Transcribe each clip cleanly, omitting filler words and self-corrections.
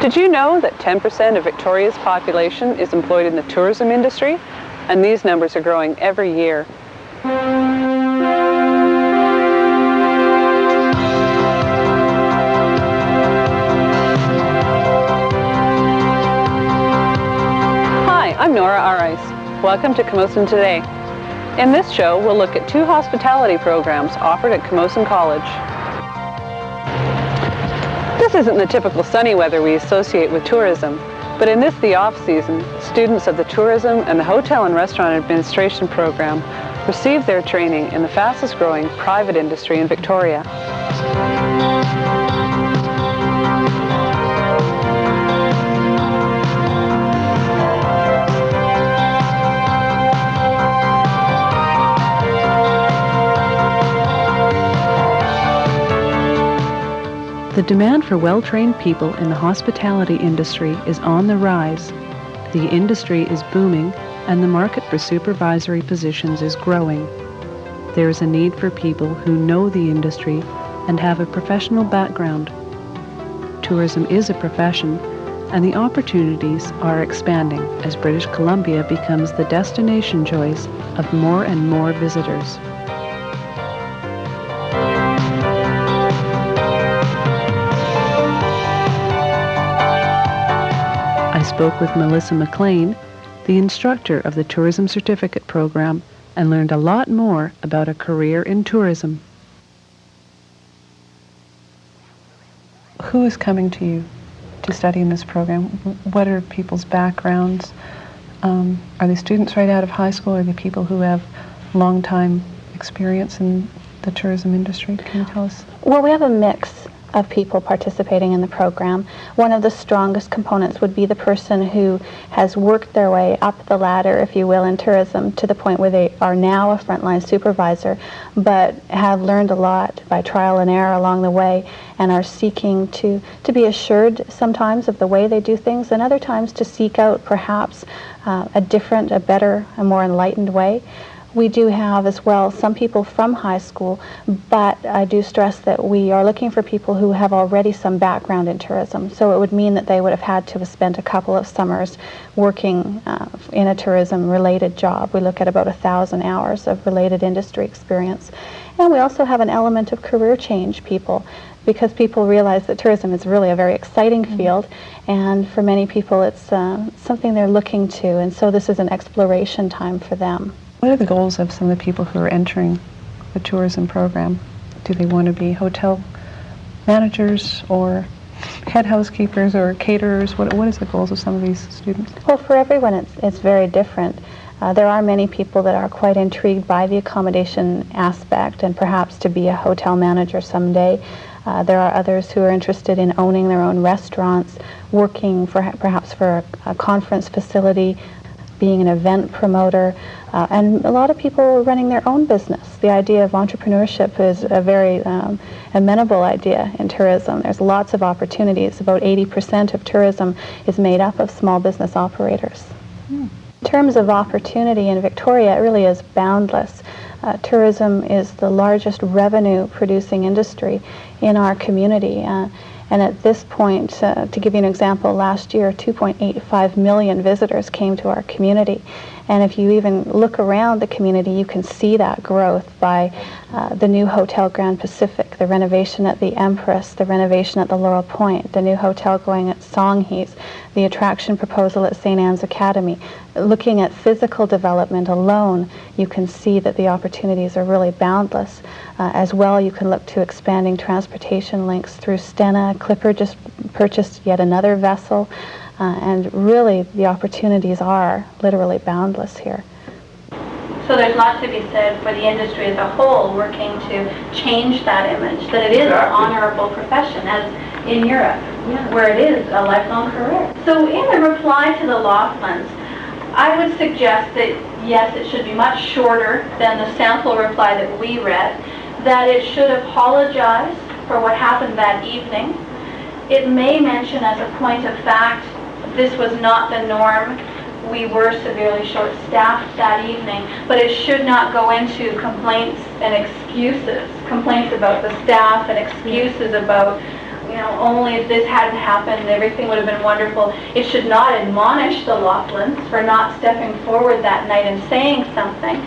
Did you know that 10% of Victoria's population is employed in the tourism industry? And these numbers are growing every year. Hi, I'm Nora Arajs. Welcome to Camosun Today. In this show, we'll look at 2 hospitality programs offered at Camosun College. This isn't the typical sunny weather we associate with tourism, but in this, the off-season, students of the Tourism and the Hotel and Restaurant Administration program receive their training in the fastest-growing private industry in Victoria. The demand for well-trained people in the hospitality industry is on the rise. The industry is booming, and the market for supervisory positions is growing. There is a need for people who know the industry and have a professional background. Tourism is a profession, and the opportunities are expanding as British Columbia becomes the destination choice of more and more visitors. I spoke with Melissa McLean, the instructor of the Tourism Certificate Program, and learned a lot more about a career in tourism. Who is coming to you to study in this program? What are people's backgrounds? Are they students right out of high school? Are they people who have long time experience in the tourism industry? Can you tell us? Well, we have a mix of people participating in the program. One of the strongest components would be the person who has worked their way up the ladder, if you will, in tourism to the point where they are now a frontline supervisor, but have learned a lot by trial and error along the way and are seeking to be assured sometimes of the way they do things, and other times to seek out perhaps a different, a better, a more enlightened way. We do have as well some people from high school, but I do stress that we are looking for people who have already some background in tourism. So it would mean that they would have had to have spent a couple of summers working in a tourism-related job. We look at about 1,000 hours of related industry experience. And we also have an element of career change people, because people realize that tourism is really a very exciting field, and for many people it's something they're looking to, and so this is an exploration time for them. What are the goals of some of the people who are entering the tourism program? Do they want to be hotel managers or head housekeepers or caterers? What is the goals of some of these students? Well, for everyone it's very different. There are many people that are quite intrigued by the accommodation aspect and perhaps to be a hotel manager someday. There are others who are interested in owning their own restaurants, working perhaps for a conference facility, being an event promoter, and a lot of people are running their own business. The idea of entrepreneurship is a very amenable idea in tourism. There's lots of opportunities. About 80% of tourism is made up of small business operators. In terms of opportunity in Victoria, it really is boundless. Tourism is the largest revenue-producing industry in our community. And at this point, to give you an example, last year 2.85 million visitors came to our community. And if you even look around the community, you can see that growth by the new Hotel Grand Pacific, the renovation at the Empress, the renovation at the Laurel Point, the new hotel going at Songhees, the attraction proposal at St. Anne's Academy. Looking at physical development alone, you can see that the opportunities are really boundless. As well, you can look to expanding transportation links through Stena. Clipper just purchased yet another vessel. And really, the opportunities are literally boundless here. So there's lots to be said for the industry as a whole working to change that image, that it is an honorable profession, as in Europe, where it is a lifelong career. So in a reply to the Laughlands, I would suggest that, yes, it should be much shorter than the sample reply that we read, that it should apologize for what happened that evening. It may mention as a point of fact, this was not the norm. We were severely short-staffed that evening, but it should not go into complaints and excuses, complaints about the staff and excuses about only if this hadn't happened, everything would have been wonderful. It should not admonish the Laughlin's for not stepping forward that night and saying something.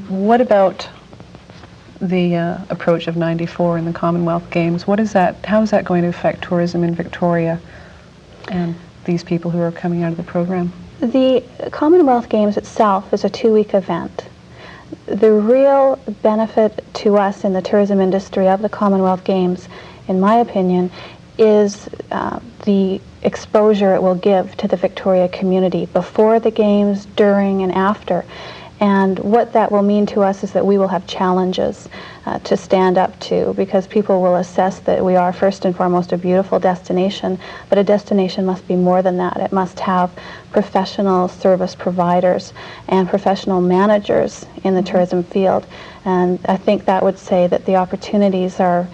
What about the approach of '94 in the Commonwealth Games? How is that going to affect tourism in Victoria and these people who are coming out of the program? The Commonwealth Games itself is a 2-week event. The real benefit to us in the tourism industry of the Commonwealth Games, in my opinion, is the exposure it will give to the Victoria community before the Games, during, and after. And what that will mean to us is that we will have challenges to stand up to, because people will assess that we are first and foremost a beautiful destination, but a destination must be more than that. It must have professional service providers and professional managers in the tourism field. And I think that would say that the opportunities are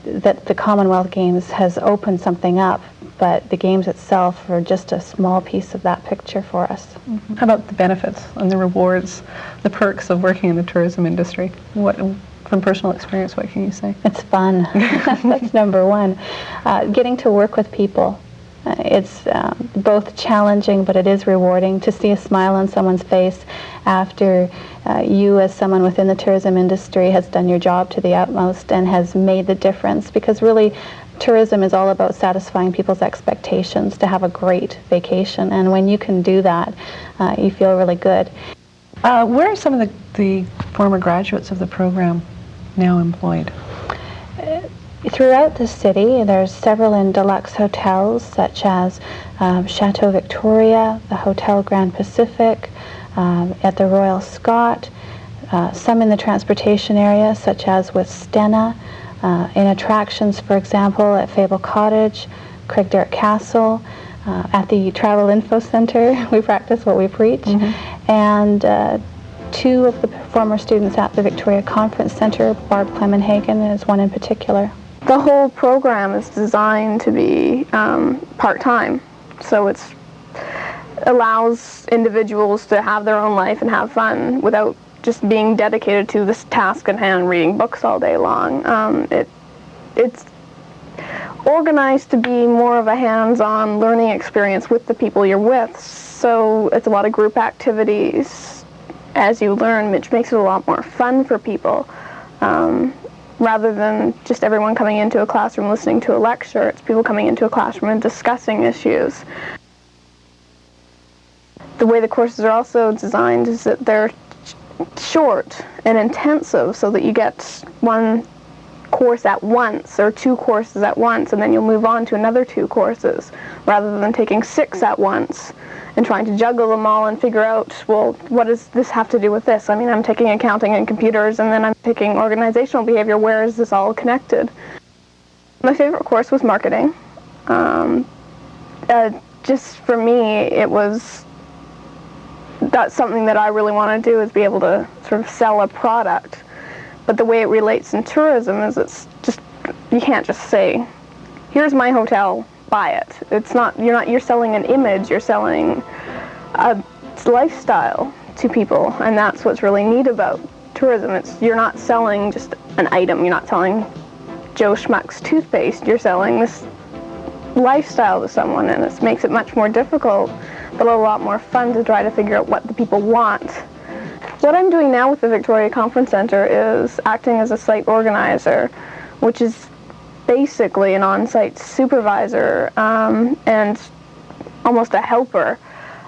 that the Commonwealth Games has opened something up, but the Games itself are just a small piece of that picture for us. Mm-hmm. How about the benefits and the rewards, the perks of working in the tourism industry? From personal experience, what can you say? It's fun. That's number one. Getting to work with people. It's both challenging, but it is rewarding to see a smile on someone's face after you, as someone within the tourism industry, has done your job to the utmost and has made the difference. Because really, tourism is all about satisfying people's expectations to have a great vacation. And when you can do that, you feel really good. Where are some of the former graduates of the program now employed? Throughout the city, there's several in deluxe hotels, such as Chateau Victoria, the Hotel Grand Pacific, at the Royal Scott, some in the transportation area, such as with Stena, in attractions, for example, at Fable Cottage, Craigdarroch Castle, at the Travel Info Center, we practice what we preach, and two of the former students at the Victoria Conference Center, Barb Clemenhagen is one in particular. The whole program is designed to be part-time, so it allows individuals to have their own life and have fun without just being dedicated to this task at hand, reading books all day long. It's organized to be more of a hands-on learning experience with the people you're with, so it's a lot of group activities as you learn, which makes it a lot more fun for people. Rather than just everyone coming into a classroom listening to a lecture, it's people coming into a classroom and discussing issues. The way the courses are also designed is that they're short and intensive, so that you get one course at once or 2 courses at once, and then you'll move on to another 2 courses, rather than taking 6 at once and trying to juggle them all and figure out, well, what does this have to do with this? I mean, I'm taking accounting and computers, and then I'm taking organizational behavior. Where is this all connected? My favorite course was marketing. Just for me, that's something that I really want to do, is be able to sort of sell a product. But the way it relates in tourism is you can't just say, here's my hotel, buy it. You're selling an image, you're selling a lifestyle to people, and that's what's really neat about tourism. You're not selling just an item, you're not selling Joe Schmuck's toothpaste, you're selling this lifestyle to someone, and it makes it much more difficult, but a lot more fun to try to figure out what the people want. What I'm doing now with the Victoria Conference Center is acting as a site organizer, which is basically an on-site supervisor and almost a helper.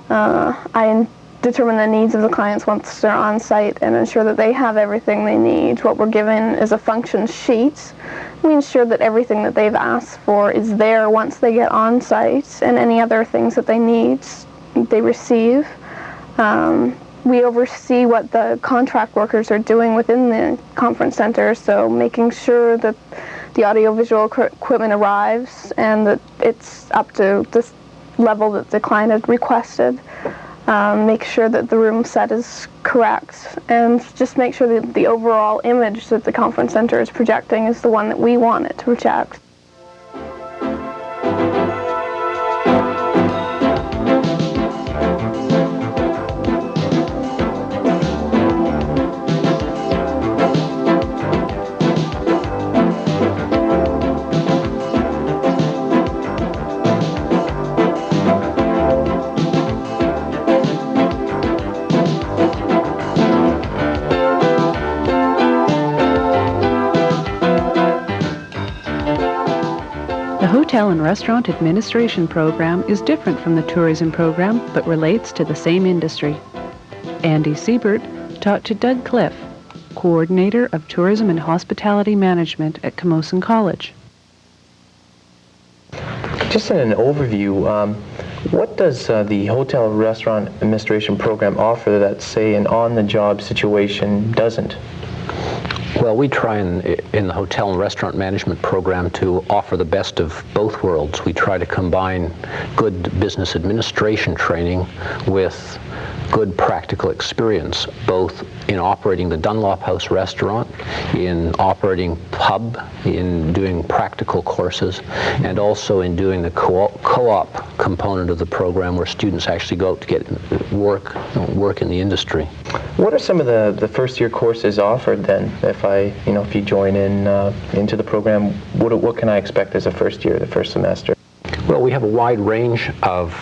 I determine the needs of the clients once they're on site and ensure that they have everything they need. What we're given is a function sheet. We ensure that everything that they've asked for is there once they get on site, and any other things that they need, they receive. We oversee what the contract workers are doing within the conference center, so making sure that the audiovisual equipment arrives and that it's up to this level that the client had requested. Make sure that the room set is correct, and just make sure that the overall image that the conference center is projecting is the one that we want it to project. The Hotel and Restaurant Administration program is different from the tourism program, but relates to the same industry. Andy Siebert talked to Doug Cliff, Coordinator of Tourism and Hospitality Management at Camosun College. Just in an overview, what does the Hotel Restaurant Administration program offer that, say, an on-the-job situation doesn't? Well, we try in the Hotel and Restaurant Management program to offer the best of both worlds. We try to combine good business administration training with good practical experience, both in operating the Dunlop House restaurant, in operating pub, in doing practical courses, and also in doing the co-op component of the program where students actually go out to get work in the industry. What are some of the first-year courses offered then? If you join into the program, what can I expect as a first year, the first semester? Well, we have a wide range of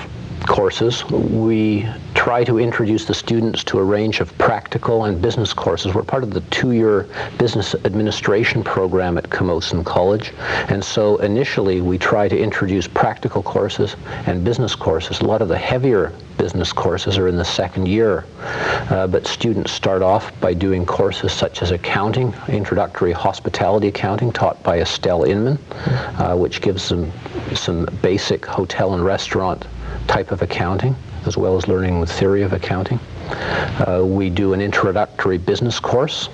courses. We try to introduce the students to a range of practical and business courses. We're part of the 2-year business administration program at Camosun College, and so initially we try to introduce practical courses and business courses. A lot of the heavier business courses are in the second year, but students start off by doing courses such as accounting, introductory hospitality accounting taught by Estelle Inman, which gives them some basic hotel and restaurant type of accounting, as well as learning the theory of accounting. We do an introductory business course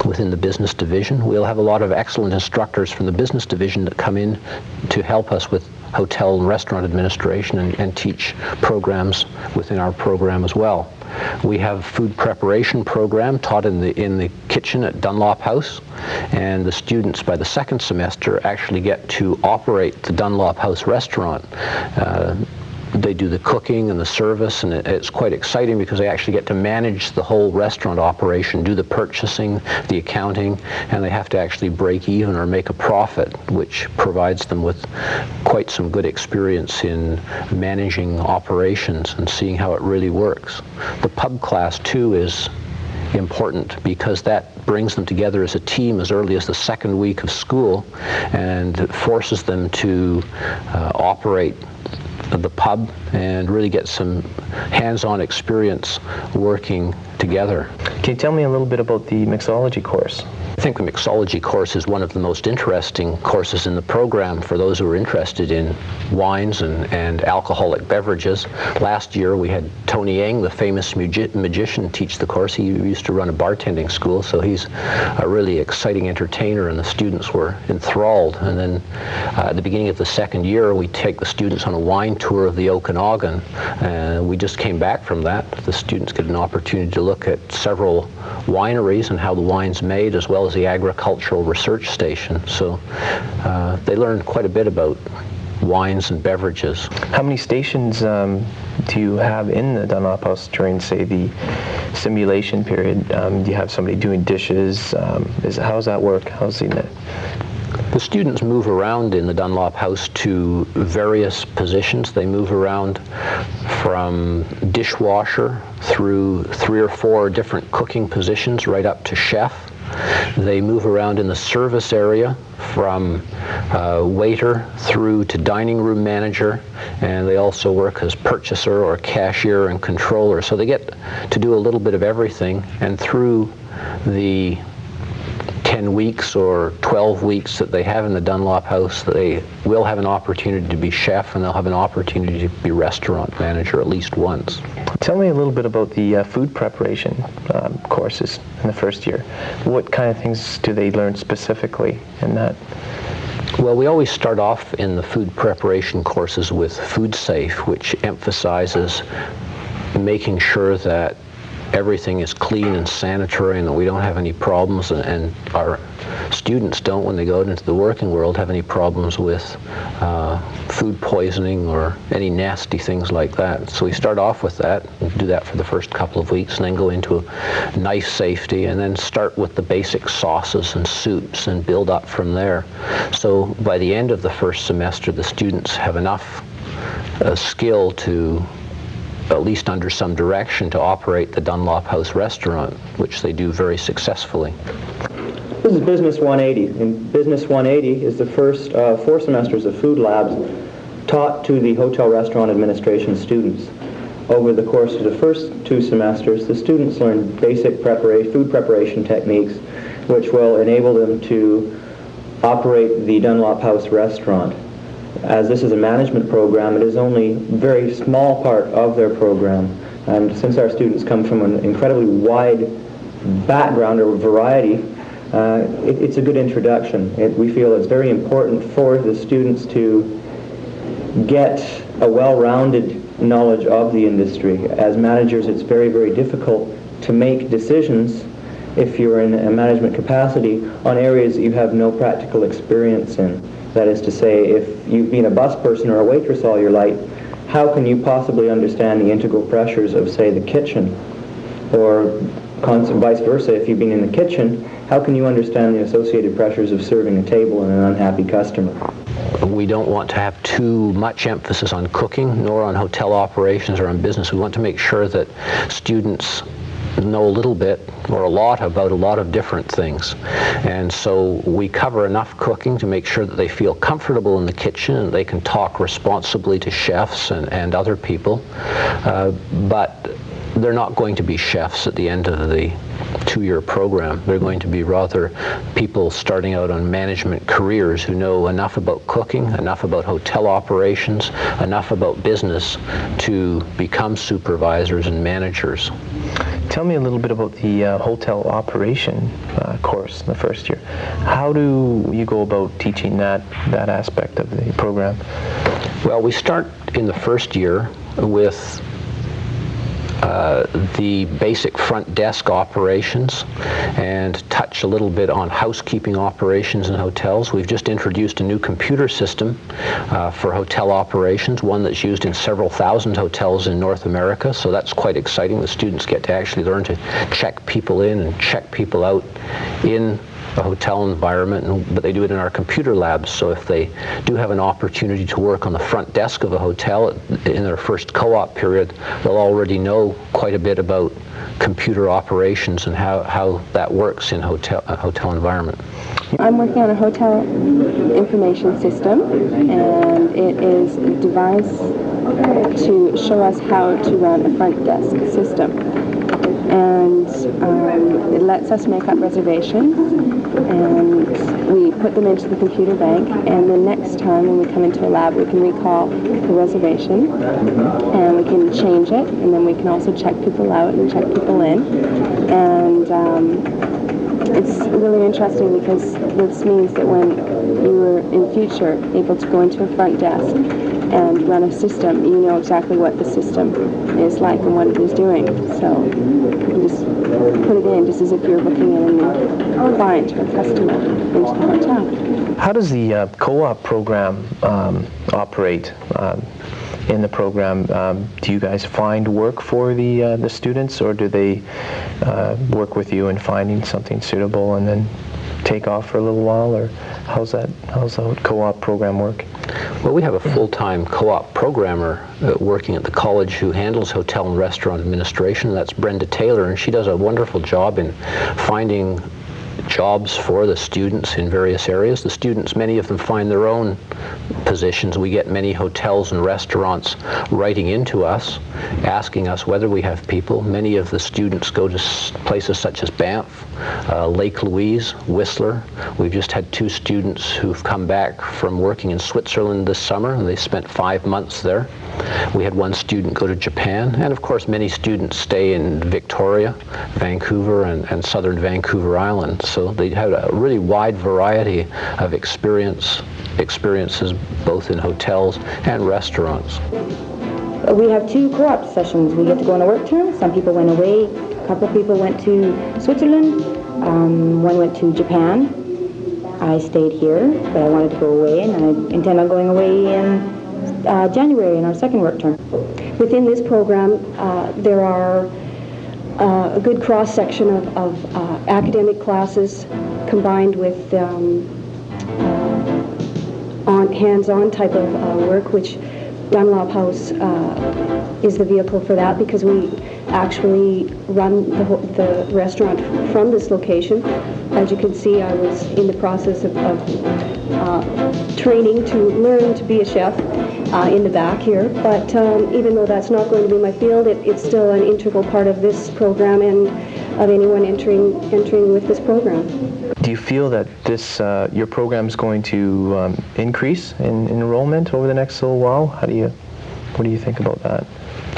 within the business division. We'll have a lot of excellent instructors from the business division that come in to help us with hotel and restaurant administration and teach programs within our program as well. We have food preparation program taught in the kitchen at Dunlop House, and the students by the second semester actually get to operate the Dunlop House restaurant. They do the cooking and the service, and it's quite exciting because they actually get to manage the whole restaurant operation, do the purchasing, the accounting, and they have to actually break even or make a profit, which provides them with quite some good experience in managing operations and seeing how it really works. The pub class too is important because that brings them together as a team as early as the second week of school and forces them to operate the pub and really get some hands-on experience working together. Can you tell me a little bit about the mixology course? I think the mixology course is one of the most interesting courses in the program for those who are interested in wines and alcoholic beverages. Last year we had Tony Yang, the famous magician, teach the course. He used to run a bartending school, so he's a really exciting entertainer, and the students were enthralled. And then at the beginning of the second year, we take the students on a wine tour of the Okanagan, and we just came back from that. The students get an opportunity to look at several wineries and how the wine's made, as well as the agricultural research station. So they learned quite a bit about wines and beverages. How many stations do you have in the Dunlop House during, say, the simulation period? Do you have somebody doing dishes? How's that work? The students move around in the Dunlop House to various positions. They move around from dishwasher through 3 or 4 different cooking positions right up to chef. They move around in the service area from waiter through to dining room manager, and they also work as purchaser or cashier and controller. So they get to do a little bit of everything, and through the 10 weeks or 12 weeks that they have in the Dunlop House, they will have an opportunity to be chef, and they'll have an opportunity to be restaurant manager at least once. Tell me a little bit about the food preparation courses in the first year. What kind of things do they learn specifically in that? Well, we always start off in the food preparation courses with Food Safe, which emphasizes making sure that everything is clean and sanitary and that we don't have any problems, and our students don't, when they go out into the working world, have any problems with food poisoning or any nasty things like that. So we start off with that, and do that for the first couple of weeks, and then go into knife safety, and then start with the basic sauces and soups and build up from there. So by the end of the first semester, the students have enough skill to, at least under some direction, to operate the Dunlop House restaurant, which they do very successfully. This is Business 180. And Business 180 is the first 4 semesters of food labs taught to the hotel restaurant administration students. Over the course of the first 2 semesters, the students learn basic food preparation techniques which will enable them to operate the Dunlop House restaurant. As this is a management program, it is only a very small part of their program. And since our students come from an incredibly wide background or variety, it's a good introduction. We feel it's very important for the students to get a well-rounded knowledge of the industry. As managers, it's very, very difficult to make decisions if you're in a management capacity on areas that you have no practical experience in. That is to say, if you've been a bus person or a waitress all your life, how can you possibly understand the integral pressures of, say, the kitchen? Or vice versa, if you've been in the kitchen, how can you understand the associated pressures of serving a table and an unhappy customer? We don't want to have too much emphasis on cooking, nor on hotel operations or on business. We want to make sure that students know a little bit or a lot about a lot of different things. And so we cover enough cooking to make sure that they feel comfortable in the kitchen and they can talk responsibly to chefs and other people. But they're not going to be chefs at the end of the 2-year program. They're going to be rather people starting out on management careers who know enough about cooking, enough about hotel operations, enough about business to become supervisors and managers. Tell me a little bit about the hotel operation course in the first year. How do you go about teaching that aspect of the program? Well, we start in the first year with the basic front desk operations and touch a little bit on housekeeping operations in hotels. We've just introduced a new computer system for hotel operations, one that's used in several thousand hotels in North America, so that's quite exciting. The students get to actually learn to check people in and check people out in a hotel environment, but they do it in our computer labs. So if they do have an opportunity to work on the front desk of a hotel in their first co-op period, they'll already know quite a bit about computer operations and how that works in a hotel environment. I'm working on a hotel information system, and it is devised to show us how to run a front desk system. And it lets us make up reservations, and we put them into the computer bank, and the next time when we come into a lab we can recall the reservation and we can change it, and then we can also check people out and check people in. And it's really interesting because this means that when you are in future able to go into a front desk and run a system, you know exactly what the system is like and what it is doing. So you can just put it in just as if you're booking in a new client or a customer into the hotel. How does the co-op program operate in the program? Do you guys find work for the students, or do they work with you in finding something suitable and then take off for a little while, or how's the co-op program work? Well, we have a full-time co-op programmer working at the college who handles hotel and restaurant administration. That's Brenda Taylor, and she does a wonderful job in finding jobs for the students in various areas. The students, many of them find their own positions. We get many hotels and restaurants writing into us, asking us whether we have people. Many of the students go to places such as Banff, Lake Louise, Whistler. We've just had 2 students who've come back from working in Switzerland this summer, and they spent 5 months there. We had 1 student go to Japan, and of course many students stay in Victoria, Vancouver, and southern Vancouver Island. So they have a really wide variety of experiences both in hotels and restaurants. We have 2 co-op sessions. We get to go on a work term. Some people went away. A couple of people went to Switzerland. One went to Japan. I stayed here, but I wanted to go away, and I intend on going away in January in our second work term. Within this program, there are a good cross-section of academic classes combined with hands-on type of work, which Dunlop House is the vehicle for that, because we actually run the restaurant from this location. As you can see, I was in the process of training to learn to be a chef in the back here, but even though that's not going to be my field, it's still an integral part of this program and of anyone entering with this program. Do you feel that this your program is going to increase in enrollment over the next little while? What do you think about that?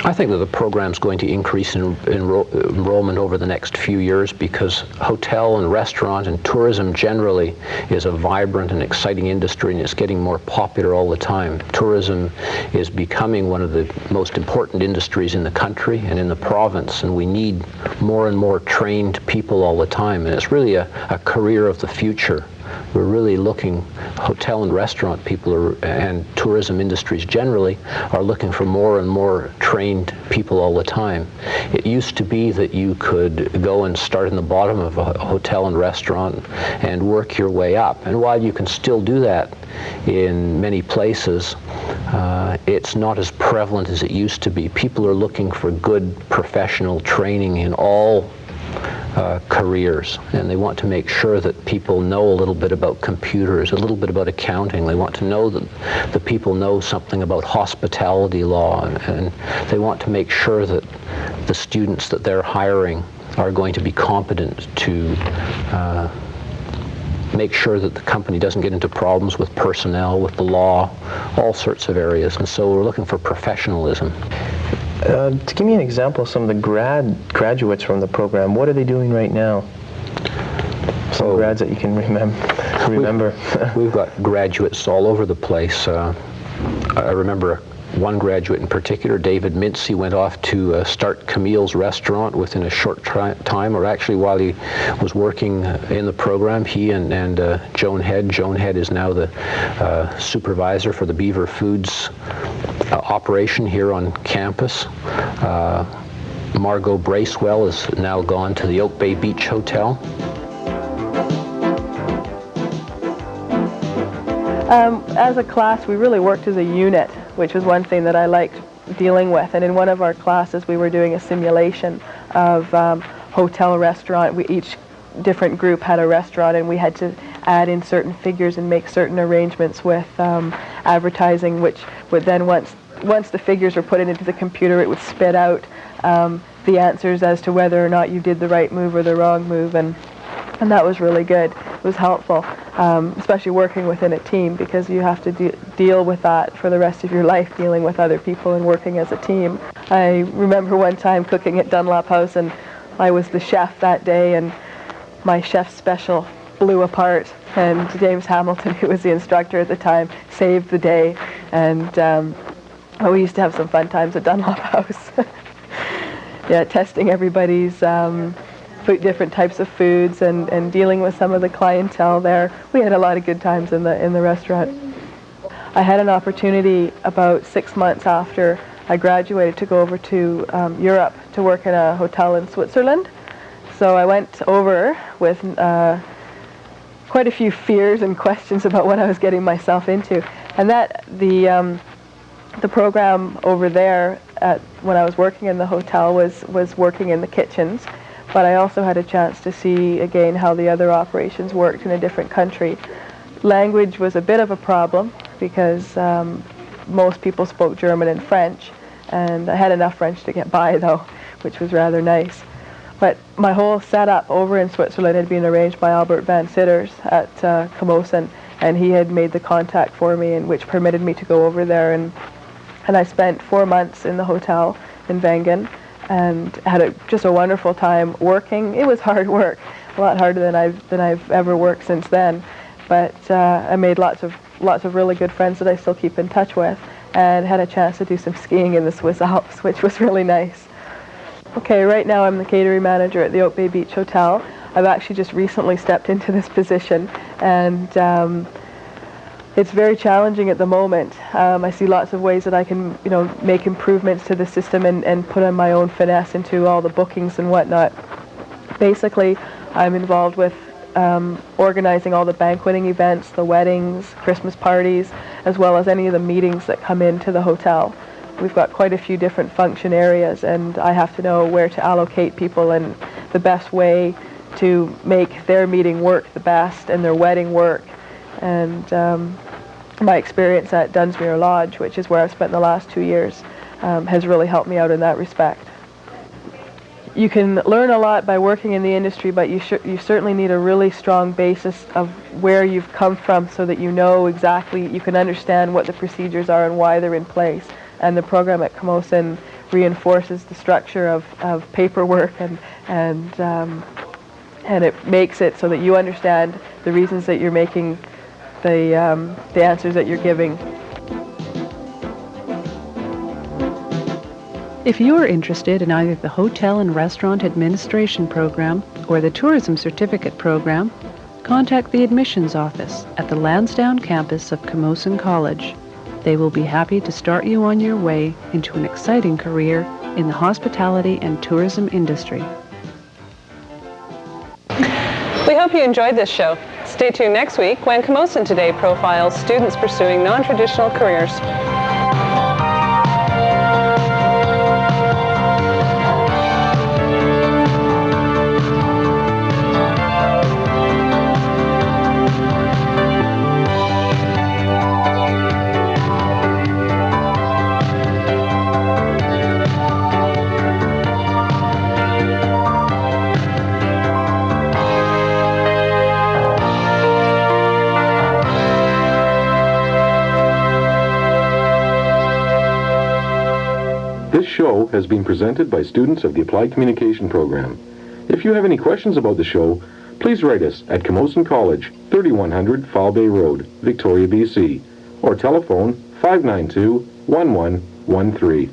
I think that the program's going to increase in enrollment over the next few years, because hotel and restaurant and tourism generally is a vibrant and exciting industry, and it's getting more popular all the time. Tourism is becoming one of the most important industries in the country and in the province, and we need more and more trained people all the time, and it's really a career of the future. We're really looking, hotel and restaurant people and tourism industries generally are looking for more and more trained people all the time. It used to be that you could go and start in the bottom of a hotel and restaurant and work your way up. And while you can still do that in many places, it's not as prevalent as it used to be. People are looking for good professional training in all careers, and they want to make sure that people know a little bit about computers, a little bit about accounting. They want to know that the people know something about hospitality law, and they want to make sure that the students that they're hiring are going to be competent to make sure that the company doesn't get into problems with personnel, with the law, all sorts of areas. And so we're looking for professionalism. To give me an example of some of the graduates from the program, what are they doing right now? Some grads that you can remember. We've got graduates all over the place. I remember one graduate in particular, David Mintz. He went off to start Camille's restaurant within a short time, or actually while he was working in the program. He and Joan Head. Joan Head is now the supervisor for the Beaver Foods operation here on campus. Margot Bracewell is now gone to the Oak Bay Beach Hotel. As a class, we really worked as a unit, which was one thing that I liked dealing with. And in one of our classes, we were doing a simulation of hotel restaurant. Each different group had a restaurant, and we had to add in certain figures and make certain arrangements with advertising, which would then, once the figures were put into the computer, it would spit out the answers as to whether or not you did the right move or the wrong move, and that was really good. It was helpful, especially working within a team, because you have to deal with that for the rest of your life, dealing with other people and working as a team. I remember one time cooking at Dunlop House, and I was the chef that day, and my chef's special blew apart, and James Hamilton, who was the instructor at the time, saved the day, and we used to have some fun times at Dunlop House. Yeah, testing everybody's different types of foods and dealing with some of the clientele there. We had a lot of good times in the restaurant. I had an opportunity about 6 months after I graduated to go over to Europe to work in a hotel in Switzerland. So I went over with quite a few fears and questions about what I was getting myself into. And that the program over there when I was working in the hotel was working in the kitchens. But I also had a chance to see, again, how the other operations worked in a different country. Language was a bit of a problem because most people spoke German and French, and I had enough French to get by, though, which was rather nice. But my whole setup over in Switzerland had been arranged by Albert Van Sitters at Camosun, and he had made the contact for me, and which permitted me to go over there. And I spent 4 months in the hotel in Wengen, and had just a wonderful time working. It was hard work, a lot harder than I've ever worked since then. But I made lots of really good friends that I still keep in touch with, and had a chance to do some skiing in the Swiss Alps, which was really nice. Okay, right now I'm the catering manager at the Oak Bay Beach Hotel. I've actually just recently stepped into this position, and it's very challenging at the moment. I see lots of ways that I can, make improvements to the system and put in my own finesse into all the bookings and whatnot. Basically, I'm involved with organizing all the banqueting events, the weddings, Christmas parties, as well as any of the meetings that come into the hotel. We've got quite a few different function areas, and I have to know where to allocate people and the best way to make their meeting work the best and their wedding work. And my experience at Dunsmuir Lodge, which is where I've spent the last 2 years, has really helped me out in that respect. You can learn a lot by working in the industry, but you certainly need a really strong basis of where you've come from so that you know exactly, you can understand what the procedures are and why they're in place. And the program at Camosun reinforces the structure of paperwork and it makes it so that you understand the reasons that you're making the answers that you're giving. If you are interested in either the Hotel and Restaurant Administration Program or the Tourism Certificate Program, contact the admissions office at the Lansdowne campus of Camosun College. They will be happy to start you on your way into an exciting career in the hospitality and tourism industry. We hope you enjoyed this show. Stay tuned next week when Camosun Today profiles students pursuing non-traditional careers. This show has been presented by students of the Applied Communication Program. If you have any questions about the show, please write us at Camosun College, 3100 Foul Bay Road, Victoria, BC, or telephone 592-1113.